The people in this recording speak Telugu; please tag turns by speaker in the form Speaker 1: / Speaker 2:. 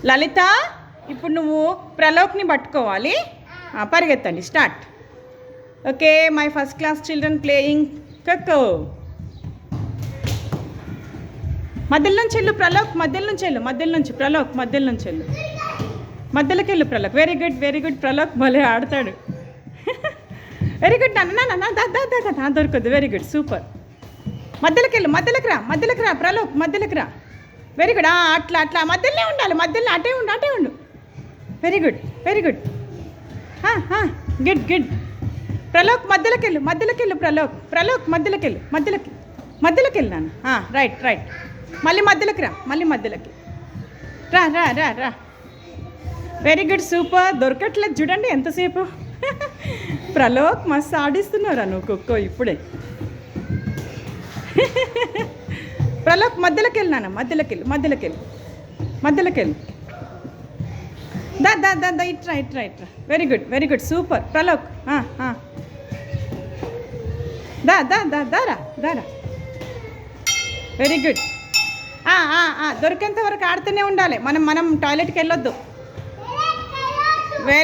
Speaker 1: లలిత, ఇప్పుడు నువ్వు ప్రలోక్ని పట్టుకోవాలి. పరిగెత్తండి, start. Okay, my first class children playing kho kho. మధ్యలో నుంచి వెళ్ళు ప్రలోక్, మధ్యలో నుంచి వెళ్ళు, మధ్యలో నుంచి ప్రలోక్, మధ్యలో నుంచి వెళ్ళు, మధ్యలోకి వెళ్ళు ప్రలోక్. వెరీ గుడ్, వెరీ గుడ్ ప్రలోక్, భలే ఆడతాడు. వెరీ గుడ్ నాన్న, దా దొరకదు. Very good, super. మధ్యలోకి వెళ్ళు, మధ్యలోకి రా ప్రలోక్, మధ్యలోకి రా. వెరీ గుడ్, అట్లా మధ్యలోనే ఉండాలి, మధ్యలో అటే ఉండు. Very good, very good, good. Pralok మధ్యలోకి వెళ్ళు ప్రలోక్ మధ్యలోకి వెళ్ళు నాన్న. రైట్. మళ్ళీ మధ్యలోకి రా, రా. Very good, super. దొరకట్లేదు చూడండి ఎంతసేపు. ప్రలోక్ మస్తు ఆడిస్తున్నారా నువ్వు ఖోఖో ఇప్పుడే. ప్రలోక్ మధ్యలోకి వెళ్ళు నాన్న, మధ్యలోకి వెళ్ళు. దా ఇట్రా. Very good, super Pralok. దారా. Very good. దొరికేంత వరకు ఆడుతూనే ఉండాలి. మనం టాయిలెట్కి వెళ్ళొద్దు.